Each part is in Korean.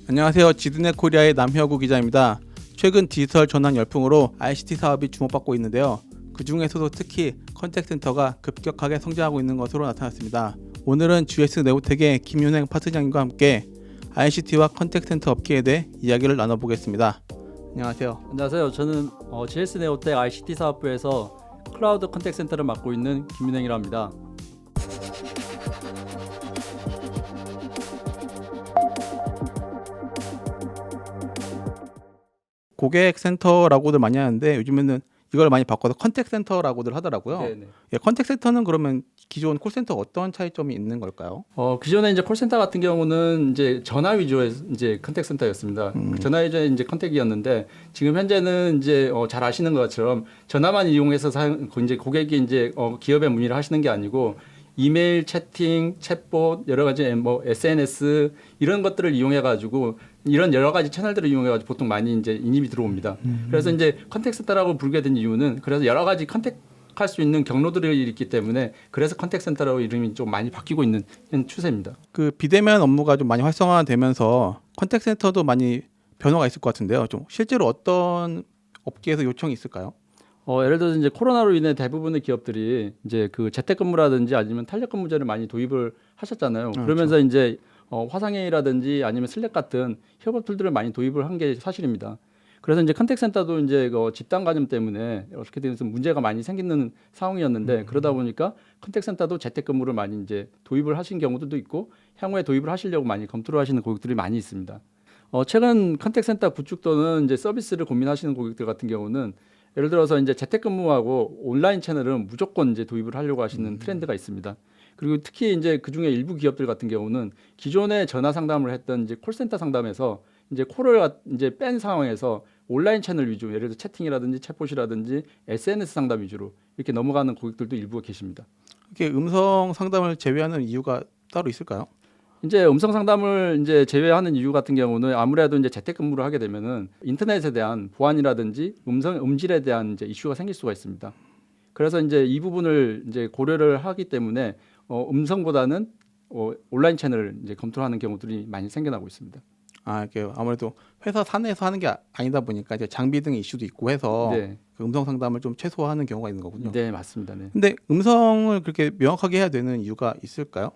안녕하세요. 지드넷 코리아의 남혁우 기자입니다. 최근 디지털 전환 열풍으로 ICT 사업이 주목받고 있는데요. 그 중에서도 특히 컨택센터가 급격하게 성장하고 있는 것으로 나타났습니다. 오늘은 GS 네오텍의 김윤행 파트장님과 함께 ICT와 컨택센터 업계에 대해 이야기를 나눠보겠습니다. 안녕하세요. 안녕하세요. 저는 GS 네오텍 ICT 사업부에서 클라우드 컨택센터를 맡고 있는 김윤행이라 합니다. 고객센터라고들 많이 하는데 요즘에는 이걸 많이 바꿔서 컨택센터라고들 하더라고요. 네네. 예, 컨택센터는 그러면 기존 콜센터가 어떤 차이점이 있는 걸까요? 기존에 이제 콜센터 같은 경우는 이제 전화 위주의 이제 컨택센터였습니다. 전화 위주의 이제 컨택이었는데 지금 현재는 이제 잘 아시는 것처럼 전화만 이용해서 이제 고객이 이제 기업에 문의를 하시는 게 아니고 이메일, 채팅, 챗봇, 여러 가지 뭐 SNS 이런 것들을 이용해 가지고 이런 여러 가지 채널들을 이용해 가지고 보통 많이 이제 인입이 들어옵니다. 그래서 이제 컨택센터라고 부르게 된 이유는 그래서 여러 가지 컨택할 수 있는 경로들이 있기 때문에 그래서 컨택센터라고 이름이 좀 많이 바뀌고 있는 추세입니다. 그 비대면 업무가 좀 많이 활성화되면서 컨택센터도 많이 변화가 있을 것 같은데요. 좀 실제로 어떤 업계에서 요청이 있을까요? 예를 들어서 이제 코로나로 인해 대부분의 기업들이 이제 그 재택근무라든지 아니면 탄력근무제를 많이 도입을 하셨잖아요. 그러면서 이제 화상회의라든지 아니면 슬랙 같은 협업 툴들을 많이 도입을 한 게 사실입니다. 그래서 이제 컨택센터도 이제 그 집단 감염 때문에 어떻게 되면서 문제가 많이 생기는 상황이었는데 그러다 보니까 컨택센터도 재택근무를 많이 이제 도입을 하신 경우들도 있고 향후에 도입을 하시려고 많이 검토를 하시는 고객들이 많이 있습니다. 최근 컨택센터 구축 또는 이제 서비스를 고민하시는 고객들 같은 경우는 예를 들어서 이제 재택근무하고 온라인 채널은 무조건 이제 도입을 하려고 하시는 트렌드가 있습니다. 그리고 특히 이제 그 중에 일부 기업들 같은 경우는 기존에 전화 상담을 했던 이제 콜센터 상담에서 이제 콜을 이제 뺀 상황에서 온라인 채널 위주, 예를 들어 채팅이라든지 챗봇이라든지 SNS 상담 위주로 이렇게 넘어가는 고객들도 일부 계십니다. 이렇게 음성 상담을 제외하는 이유가 따로 있을까요? 이제 음성 상담을 이제 제외하는 이유 같은 경우는 아무래도 이제 재택근무를 하게 되면은 인터넷에 대한 보안이라든지 음질에 대한 이제 이슈가 생길 수가 있습니다. 그래서 이제 이 부분을 이제 고려를 하기 때문에 음성보다는 온라인 채널을 이제 검토하는 경우들이 많이 생겨나고 있습니다. 이게 아무래도 회사 사내에서 하는 게 아니다 보니까 이제 장비 등의 이슈도 있고 해서 네, 그 음성 상담을 좀 최소화하는 경우가 있는 거군요. 네 맞습니다. 네. 근데 음성을 그렇게 명확하게 해야 되는 이유가 있을까요?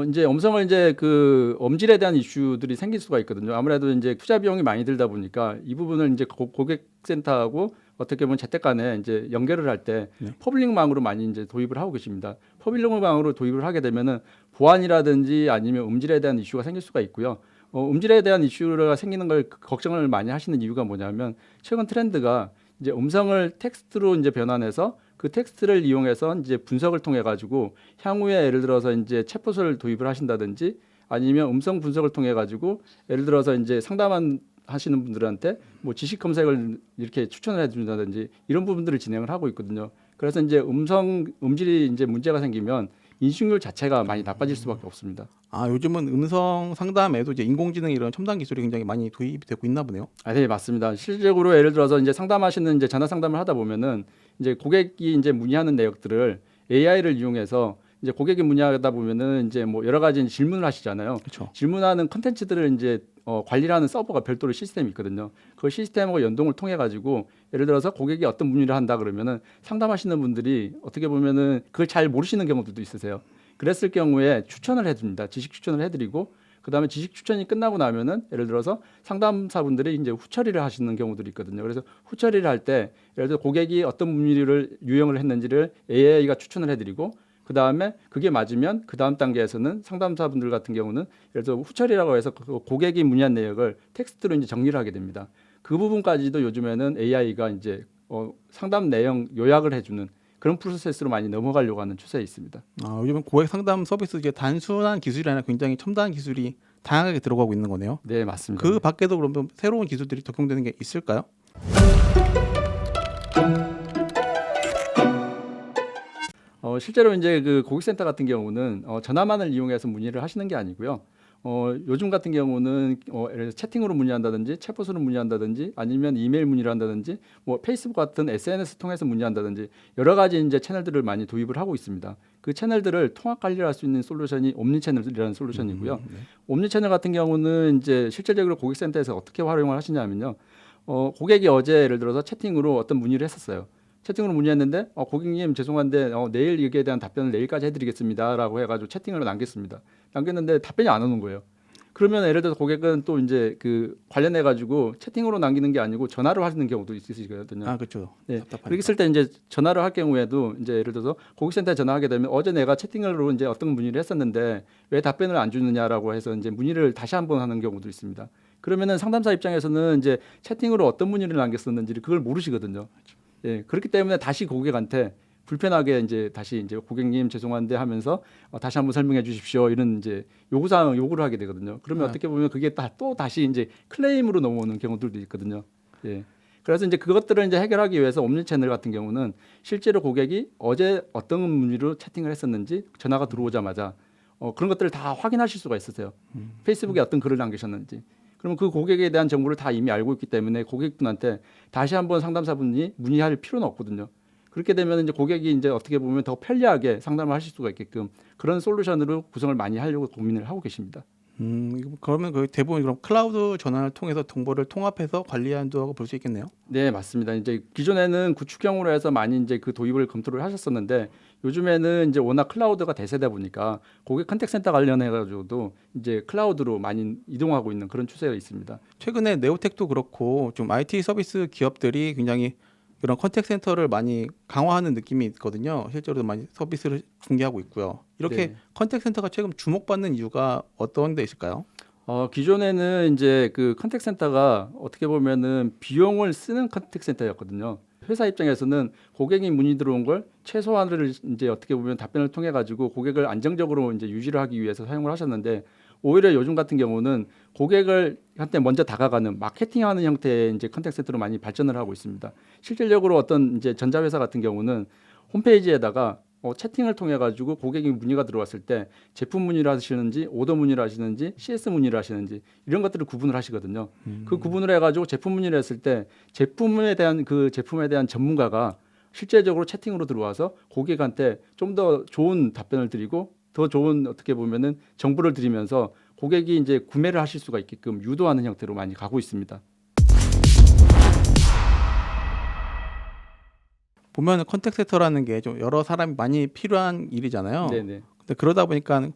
이제 음성을 이제 그 음질에 대한 이슈들이 생길 수가 있거든요. 아무래도 이제 투자 비용이 많이 들다 보니까 이 부분을 이제 고객센터하고 어떻게 보면 재택 간에 이제 연결을 할 때 네. 퍼블릭망으로 많이 이제 도입을 하고 계십니다. 퍼블릭망으로 도입을 하게 되면은 보안이라든지 아니면 음질에 대한 이슈가 생길 수가 있고요. 음질에 대한 이슈가 생기는 걸 걱정을 많이 하시는 이유가 뭐냐면 최근 트렌드가 이제 음성을 텍스트로 이제 변환해서 그 텍스트를 이용해서 이제 분석을 통해 가지고 향후에 예를 들어서 이제 챗봇을 도입을 하신다든지 아니면 음성 분석을 통해 가지고 예를 들어서 이제 상담한 하시는 분들한테 뭐 지식 검색을 이렇게 추천을 해준다든지 이런 부분들을 진행을 하고 있거든요. 그래서 이제 음질이 이제 문제가 생기면 인식률 자체가 많이 나빠질 수밖에 없습니다. 요즘은 음성 상담에도 이제 인공지능 이런 첨단 기술이 굉장히 많이 도입이 되고 있나 보네요. 네, 맞습니다. 실질적으로 예를 들어서 이제 상담하시는 이제 전화 상담을 하다 보면은 이제 고객이 이제 문의하는 내역들을 AI를 이용해서 이제 고객이 문의하다 보면은 이제 뭐 여러 가지 질문을 하시잖아요. 그렇죠. 질문하는 컨텐츠들을 이제 관리를 하는 서버가 별도로 시스템이 있거든요. 그 시스템하고 연동을 통해 가지고 예를 들어서 고객이 어떤 문의를 한다 그러면은 상담하시는 분들이 어떻게 보면은 그걸 잘 모르시는 경우들도 있으세요. 그랬을 경우에 추천을 해줍니다. 지식 추천을 해드리고 그다음에 지식 추천이 끝나고 나면은 예를 들어서 상담사분들이 이제 후처리를 하시는 경우들이 있거든요. 그래서 후처리를 할 때 예를 들어 고객이 어떤 문의를 유형을 했는지를 AI가 추천을 해드리고 그다음에 그게 맞으면 그다음 단계에서는 상담사분들 같은 경우는 예를 들어 후처리라고 해서 그 고객이 문의한 내역을 텍스트로 이제 정리를 하게 됩니다. 그 부분까지도 요즘에는 AI가 이제 상담 내용 요약을 해주는 그런 프로세스로 많이 넘어가려고 하는 추세에 있습니다. 요즘은 고객 상담 서비스 이제 단순한 기술이 아니라 굉장히 첨단 기술이 다양하게 들어가고 있는 거네요. 네, 맞습니다. 그 밖에도 그러면 새로운 기술들이 적용되는 게 있을까요? 실제로 이제 그 고객센터 같은 경우는 전화만을 이용해서 문의를 하시는 게 아니고요. 요즘 같은 경우는 예를 들어 채팅으로 문의한다든지 챗봇으로 문의한다든지 아니면 이메일 문의를 한다든지 뭐 페이스북 같은 SNS 통해서 문의한다든지 여러 가지 이제 채널들을 많이 도입을 하고 있습니다. 그 채널들을 통합 관리할 수 있는 솔루션이 옴니 채널이라는 솔루션이고요. 네. 옴니 채널 같은 경우는 이제 실질적으로 고객센터에서 어떻게 활용을 하시냐면요. 고객이 어제 예를 들어서 채팅으로 어떤 문의를 했었어요. 채팅으로 문의했는데 고객님 죄송한데 내일 여기에 대한 답변을 내일까지 해드리겠습니다라고 해가지고 채팅을 남겼습니다. 남겼는데 답변이 안 오는 거예요. 그러면 예를 들어서 고객은 또 이제 그 관련해 가지고 채팅으로 남기는 게 아니고 전화로 하시는 경우도 있으시거든요. 아, 그렇죠. 네. 답답하니까. 그렇게 있을 때 이제 전화를 할 경우에도 이제 예를 들어서 고객센터에 전화하게 되면 어제 내가 채팅으로 이제 어떤 문의를 했었는데 왜 답변을 안 주느냐라고 해서 이제 문의를 다시 한번 하는 경우도 있습니다. 그러면은 상담사 입장에서는 이제 채팅으로 어떤 문의를 남겼었는지를 그걸 모르시거든요. 예. 그렇기 때문에 다시 고객한테 불편하게 이제 다시 이제 고객님 죄송한데 하면서 다시 한번 설명해 주십시오 이런 이제 요구사항 요구를 하게 되거든요. 그러면 어떻게 보면 그게 또 다시 이제 클레임으로 넘어오는 경우들도 있거든요. 예. 그래서 이제 그것들을 이제 해결하기 위해서 옴니 채널 같은 경우는 실제로 고객이 어제 어떤 문의로 채팅을 했었는지 전화가 들어오자마자 그런 것들을 다 확인하실 수가 있으세요. 페이스북에 어떤 글을 남기셨는지. 그러면 그 고객에 대한 정보를 다 이미 알고 있기 때문에 고객분한테 다시 한번 상담사분이 문의할 필요는 없거든요. 그렇게 되면 이제 고객이 이제 어떻게 보면 더 편리하게 상담을 하실 수가 있게끔 그런 솔루션으로 구성을 많이 하려고 고민을 하고 계십니다. 그러면 그 대부분 그럼 클라우드 전환을 통해서 정보를 통합해서 관리한다고 볼 수 있겠네요. 네, 맞습니다. 이제 기존에는 구축형으로 해서 많이 이제 그 도입을 검토를 하셨었는데 요즘에는 이제 워낙 클라우드가 대세다 보니까 고객 컨택센터 관련해 가지고도 이제 클라우드로 많이 이동하고 있는 그런 추세가 있습니다. 최근에 네오텍도 그렇고 좀 IT 서비스 기업들이 굉장히 이런 컨택 센터를 많이 강화하는 느낌이 있거든요. 실제로도 많이 서비스를 공개하고 있고요. 이렇게 네. 컨택 센터가 최근 주목받는 이유가 어떤 데 있을까요? 기존에는 이제 그 컨택센터가 어떻게 보면은 비용을 쓰는 컨택센터였거든요. 회사 입장에서는 고객이 문의 들어온 걸 최소한을 이제 어떻게 보면 답변을 통해 가지고 고객을 안정적으로 이제 유지를 하기 위해서 사용을 하셨는데 오히려 요즘 같은 경우는 고객을 한테 먼저 다가가는 마케팅하는 형태의 이제 컨택센터로 많이 발전을 하고 있습니다. 실질적으로 어떤 이제 전자회사 같은 경우는 홈페이지에다가 채팅을 통해 가지고 고객이 문의가 들어왔을 때 제품 문의를 하시는지 오더 문의를 하시는지 CS 문의를 하시는지 이런 것들을 구분을 하시거든요. 그 구분을 해가지고 제품 문의를 했을 때 제품에 대한 전문가가 실제적으로 채팅으로 들어와서 고객한테 좀 더 좋은 답변을 드리고 더 좋은 어떻게 보면은 정보를 드리면서 고객이 이제 구매를 하실 수가 있게끔 유도하는 형태로 많이 가고 있습니다. 보면 컨택 센터라는 게 좀 여러 사람이 많이 필요한 일이잖아요. 네네. 근데 그러다 보니까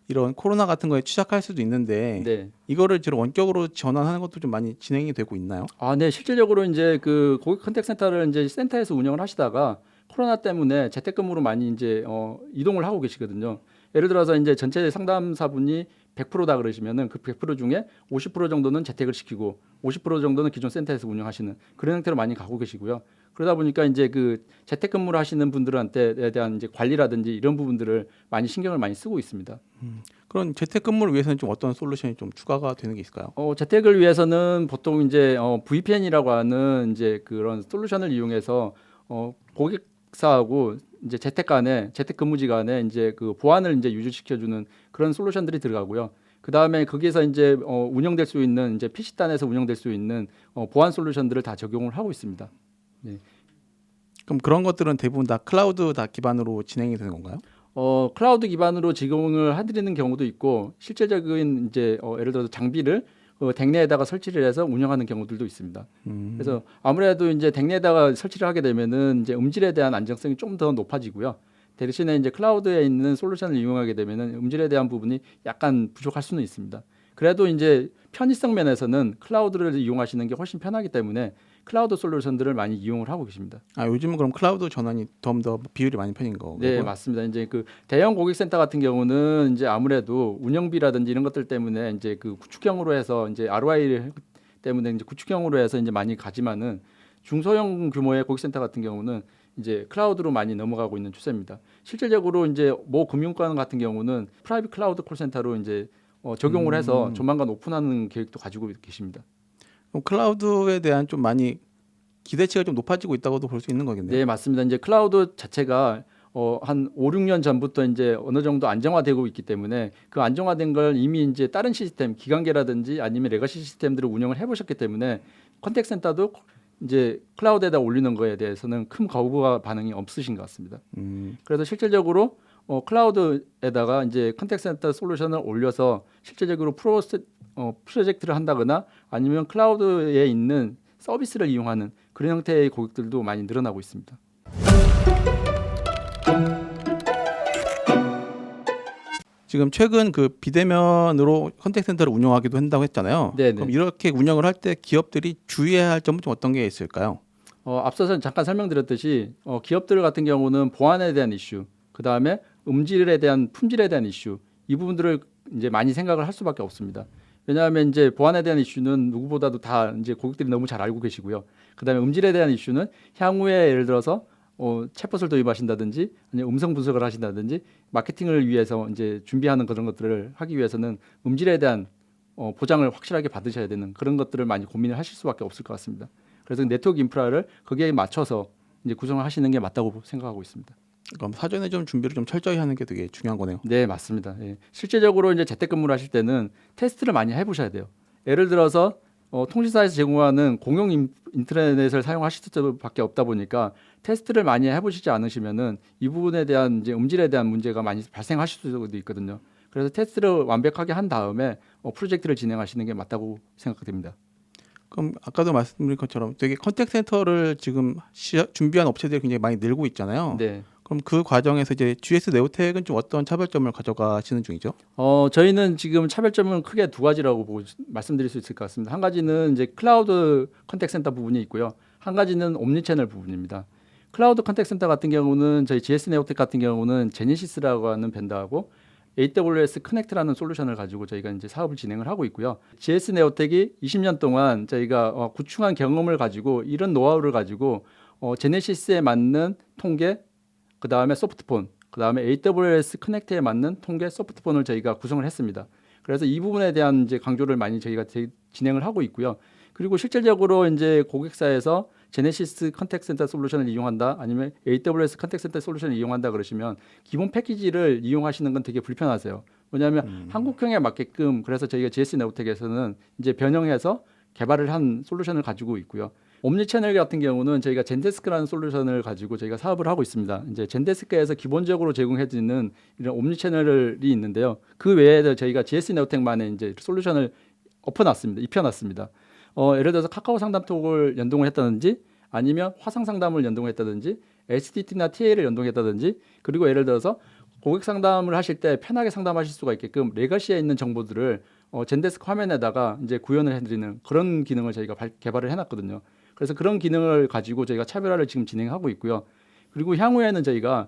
이런 코로나 같은 거에 취약할 수도 있는데 네. 이거를 지금 원격으로 전환하는 것도 좀 많이 진행이 되고 있나요? 네. 실질적으로 이제 그 고객 컨택 센터를 이제 센터에서 운영을 하시다가 코로나 때문에 재택근무로 많이 이제 이동을 하고 계시거든요. 예를 들어서 이제 전체 상담사분이 100%다 그러시면은 그 100% 중에 50% 정도는 재택을 시키고 50% 정도는 기존 센터에서 운영하시는 그런 형태로 많이 가고 계시고요. 그러다 보니까 이제 그 재택근무를 하시는 분들한테에 대한 이제 관리라든지 이런 부분들을 많이 신경을 많이 쓰고 있습니다. 그런 재택근무를 위해서는 좀 어떤 솔루션이 좀 추가가 되는 게 있을까요? 재택을 위해서는 보통 이제 VPN이라고 하는 이제 그런 솔루션을 이용해서 고객사하고 이제 재택 근무지 간에 이제 그 보안을 이제 유지시켜주는 그런 솔루션들이 들어가고요. 그 다음에 거기에서 이제 운영될 수 있는 이제 PC단에서 운영될 수 있는 보안 솔루션들을 다 적용을 하고 있습니다. 네. 그럼 그런 것들은 대부분 다 클라우드 다 기반으로 진행이 되는 건가요? 클라우드 기반으로 제공을 해드리는 경우도 있고 실질적인 이제 예를 들어서 장비를 댁내에다가 설치를 해서 운영하는 경우들도 있습니다. 그래서 아무래도 이제 댁내에다가 설치를 하게 되면은 이제 음질에 대한 안정성이 좀 더 높아지고요. 대신에 이제 클라우드에 있는 솔루션을 이용하게 되면은 음질에 대한 부분이 약간 부족할 수는 있습니다. 그래도 이제 편의성 면에서는 클라우드를 이용하시는 게 훨씬 편하기 때문에 클라우드 솔루션들을 많이 이용을 하고 계십니다. 요즘은 그럼 클라우드 전환이 좀 더 비율이 많이 편인 거고요? 네, 맞습니다. 이제 그 대형 고객센터 같은 경우는 이제 아무래도 운영비라든지 이런 것들 때문에 이제 그 구축형으로 해서 이제 ROI 때문에 이제 구축형으로 해서 이제 많이 가지만은 중소형 규모의 고객센터 같은 경우는 이제 클라우드로 많이 넘어가고 있는 추세입니다. 실질적으로 이제 모 금융권 같은 경우는 프라이빗 클라우드 콜센터로 이제 적용을 해서 조만간 오픈하는 계획도 가지고 계십니다. 그럼 클라우드에 대한 좀 많이 기대치가 좀 높아지고 있다고도 볼 수 있는 거겠네요. 네, 맞습니다. 이제 클라우드 자체가 한 5, 6년 전부터 이제 어느 정도 안정화되고 있기 때문에 그 안정화된 걸 이미 이제 다른 시스템, 기관계라든지 아니면 레거시 시스템들을 운영을 해보셨기 때문에 컨택 센터도 이제 클라우드에다 올리는 거에 대해서는 큰 거부와 반응이 없으신 것 같습니다. 그래서 실질적으로 클라우드에다가 이제 컨택트 센터 솔루션을 올려서 실제적으로 프로젝트를 한다거나 아니면 클라우드에 있는 서비스를 이용하는 그런 형태의 고객들도 많이 늘어나고 있습니다. 지금 최근 그 비대면으로 컨택트 센터를 운영하기도 한다고 했잖아요. 네네. 그럼 이렇게 운영을 할 때 기업들이 주의해야 할 점은 좀 어떤 게 있을까요? 앞서서 잠깐 설명드렸듯이 기업들 같은 경우는 보안에 대한 이슈, 그 다음에 음질에 대한 품질에 대한 이슈, 이 부분들을 이제 많이 생각을 할 수밖에 없습니다. 왜냐하면 이제 보안에 대한 이슈는 누구보다도 다 이제 고객들이 너무 잘 알고 계시고요. 그 다음에 음질에 대한 이슈는 향후에 예를 들어서 챗봇을 도입하신다든지 아니면 음성 분석을 하신다든지 마케팅을 위해서 이제 준비하는 그런 것들을 하기 위해서는 음질에 대한 보장을 확실하게 받으셔야 되는 그런 것들을 많이 고민을 하실 수밖에 없을 것 같습니다. 그래서 네트워크 인프라를 거기에 맞춰서 이제 구성을 하시는 게 맞다고 생각하고 있습니다. 그럼 사전에 좀 준비를 좀 철저히 하는 게 되게 중요한 거네요. 네, 맞습니다. 예. 실제적으로 이제 재택근무를 하실 때는 테스트를 많이 해보셔야 돼요. 예를 들어서 통신사에서 제공하는 공용 인터넷을 사용하실 수밖에 없다 보니까 테스트를 많이 해보시지 않으시면은 이 부분에 대한 이제 음질에 대한 문제가 많이 발생하실 수도 있거든요. 그래서 테스트를 완벽하게 한 다음에 프로젝트를 진행하시는 게 맞다고 생각됩니다. 그럼 아까도 말씀드린 것처럼 되게 컨택트 센터를 지금 준비한 업체들이 굉장히 많이 늘고 있잖아요. 네. 그럼 그 과정에서 이제 GS 네오텍은 좀 어떤 차별점을 가져가시는 중이죠? 저희는 지금 차별점은 크게 두 가지라고 말씀드릴 수 있을 것 같습니다. 한 가지는 이제 클라우드 컨택트 센터 부분이 있고요. 한 가지는 옴니채널 부분입니다. 클라우드 컨택트 센터 같은 경우는 저희 GS 네오텍 같은 경우는 제네시스라고 하는 밴드하고 AWS 커넥트라는 솔루션을 가지고 저희가 이제 사업을 진행을 하고 있고요. GS 네오텍이 20년 동안 저희가 구축한 경험을 가지고 이런 노하우를 가지고 제네시스에 맞는 통계, 그 다음에 소프트폰, 그 다음에 AWS 커넥트에 맞는 통계 소프트폰을 저희가 구성을 했습니다. 그래서 이 부분에 대한 이제 강조를 많이 저희가 진행을 하고 있고요. 그리고 실질적으로 이제 고객사에서 제네시스 컨택트 센터 솔루션을 이용한다, 아니면 AWS 컨택트 센터 솔루션을 이용한다 그러시면 기본 패키지를 이용하시는 건 되게 불편하세요. 왜냐하면 한국형에 맞게끔 그래서 저희가 GS 네오텍에서는 이제 변형해서 개발을 한 솔루션을 가지고 있고요. 옴니채널 같은 경우는 저희가 젠데스크라는 솔루션을 가지고 저희가 사업을 하고 있습니다. 이제 젠데스크에서 기본적으로 제공해주는 이런 옴니채널이 있는데요. 그 외에도 저희가 GS 네오텍만의 이제 솔루션을 입혀놨습니다. 예를 들어서 카카오 상담톡을 연동을 했다든지 아니면 화상 상담을 연동했다든지 STT나 TA를 연동했다든지 그리고 예를 들어서 고객 상담을 하실 때 편하게 상담하실 수가 있게끔 레거시에 있는 정보들을 젠데스크 화면에다가 이제 구현을 해드리는 그런 기능을 저희가 개발을 해놨거든요. 그래서 그런 기능을 가지고 저희가 차별화를 지금 진행하고 있고요. 그리고 향후에는 저희가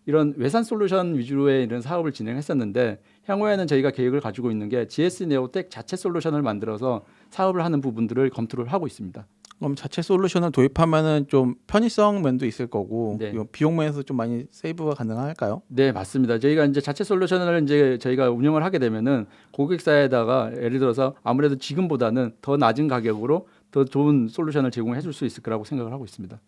이런 외산 솔루션 위주로의 이런 사업을 진행했었는데 향후에는 저희가 계획을 가지고 있는 게 GS 네오텍 자체 솔루션을 만들어서 사업을 하는 부분들을 검토를 하고 있습니다. 그럼 자체 솔루션을 도입하면은 좀 편의성 면도 있을 거고 네. 비용 면에서 좀 많이 세이브가 가능할까요? 네, 맞습니다. 저희가 이제 자체 솔루션을 이제 저희가 운영을 하게 되면은 고객사에다가 예를 들어서 아무래도 지금보다는 더 낮은 가격으로 더 좋은 솔루션을 제공해 줄 수 있을 거라고 생각을 하고 있습니다.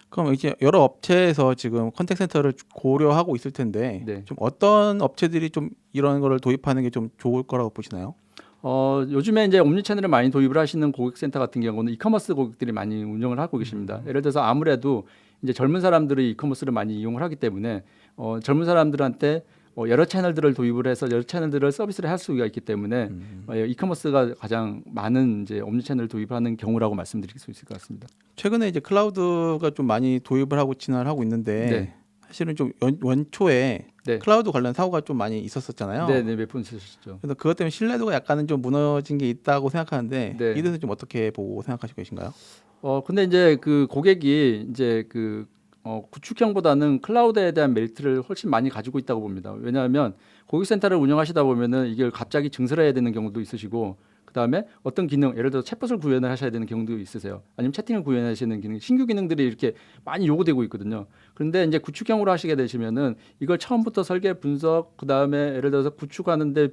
그럼 이제 여러 업체에서 지금 컨택트 센터를 고려하고 있을 텐데 네. 좀 어떤 업체들이 좀 이런 거를 도입하는 게 좀 좋을 거라고 보시나요? 요즘에 이제 옴니채널을 많이 도입을 하시는 고객센터 같은 경우는 이커머스 고객들이 많이 운영을 하고 계십니다. 예를 들어서 아무래도 이제 젊은 사람들이 이커머스를 많이 이용을 하기 때문에 젊은 사람들한테 여러 채널들을 도입을 해서 여러 채널들을 서비스를 할 수가 있기 때문에 이커머스가 가장 많은 이제 옴니채널을 도입하는 경우라고 말씀드릴 수 있을 것 같습니다. 최근에 이제 클라우드가 좀 많이 도입을 하고 진화를 하고 있는데 네. 사실은 좀 원초에 네. 클라우드 관련 사고가 좀 많이 있었었잖아요. 네, 몇 분 있으셨죠. 그래서 그것 때문에 신뢰도가 약간은 좀 무너진 게 있다고 생각하는데 네. 이 대해서 좀 어떻게 보고 생각하시고 계신가요? 근데 이제 그 고객이 이제 구축형보다는 클라우드에 대한 메리트를 훨씬 많이 가지고 있다고 봅니다. 왜냐하면 고객센터를 운영하시다 보면은 이걸 갑자기 증설해야 되는 경우도 있으시고, 그 다음에 어떤 기능, 예를 들어 챗봇을 구현을 하셔야 되는 경우도 있으세요. 아니면 채팅을 구현하시는 기능, 신규 기능들이 이렇게 많이 요구되고 있거든요. 그런데 이제 구축형으로 하시게 되시면은 이걸 처음부터 설계, 분석, 그 다음에 예를 들어서 구축하는데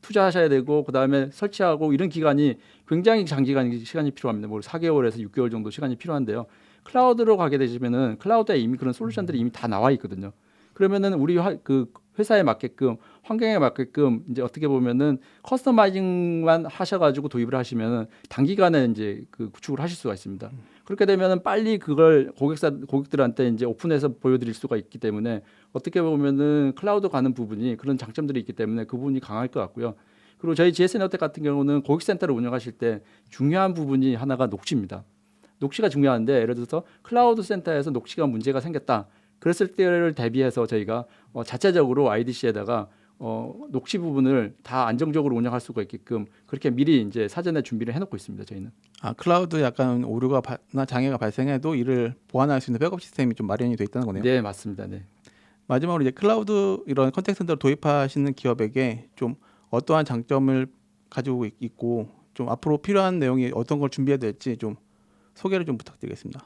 투자하셔야 되고 그 다음에 설치하고 이런 기간이 굉장히 장기간 시간이 필요합니다. 뭐 4개월에서 6개월 정도 시간이 필요한데요. 클라우드로 가게 되시면은 클라우드에 이미 그런 솔루션들이 이미 다 나와 있거든요. 그러면은 우리 회사에 맞게끔 환경에 맞게끔 이제 어떻게 보면은 커스터마이징만 하셔가지고 도입을 하시면은 단기간에 이제 그 구축을 하실 수가 있습니다. 그렇게 되면은 빨리 그걸 고객들한테 이제 오픈해서 보여드릴 수가 있기 때문에 어떻게 보면은 클라우드 가는 부분이 그런 장점들이 있기 때문에 그 부분이 강할 것 같고요. 그리고 저희 GSN에어텍 같은 경우는 고객센터를 운영하실 때 중요한 부분이 하나가 녹취입니다. 녹취가 중요한데 예를 들어서 클라우드 센터에서 녹취가 문제가 생겼다. 그랬을 때를 대비해서 저희가 자체적으로 IDC에다가 녹취 부분을 다 안정적으로 운영할 수가 있게끔 그렇게 미리 이제 사전에 준비를 해놓고 있습니다. 저희는. 클라우드 약간 오류나 장애가 발생해도 이를 보완할 수 있는 백업 시스템이 좀 마련이 돼 있다는 거네요. 네, 맞습니다. 네. 마지막으로 이제 클라우드 이런 컨택트 센터를 도입하시는 기업에게 좀 어떠한 장점을 가지고 있고 좀 앞으로 필요한 내용이 어떤 걸 준비해야 될지 좀 소개를 좀 부탁드리겠습니다.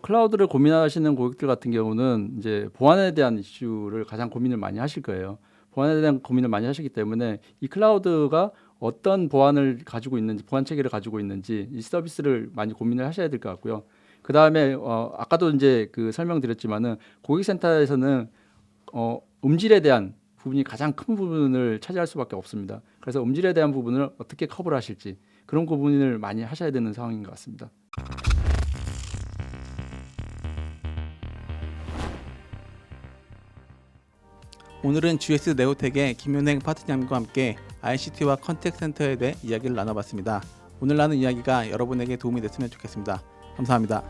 클라우드를 고민하시는 고객들 같은 경우는 이제 보안에 대한 이슈를 가장 고민을 많이 하실 거예요. 보안에 대한 고민을 많이 하시기 때문에 이 클라우드가 어떤 보안을 가지고 있는지, 보안 체계를 가지고 있는지 이 서비스를 많이 고민을 하셔야 될 것 같고요. 그 다음에 아까도 이제 그 설명드렸지만은 고객센터에서는 음질에 대한 부분이 가장 큰 부분을 차지할 수밖에 없습니다. 그래서 음질에 대한 부분을 어떻게 커버를 하실지 그런 고민을 많이 하셔야 되는 상황인 것 같습니다. 오늘은 GS 네오텍의 김윤행 파트너님과 함께 ICT와 컨택트 센터에 대해 이야기를 나눠봤습니다. 오늘 나눈 이야기가 여러분에게 도움이 됐으면 좋겠습니다. 감사합니다.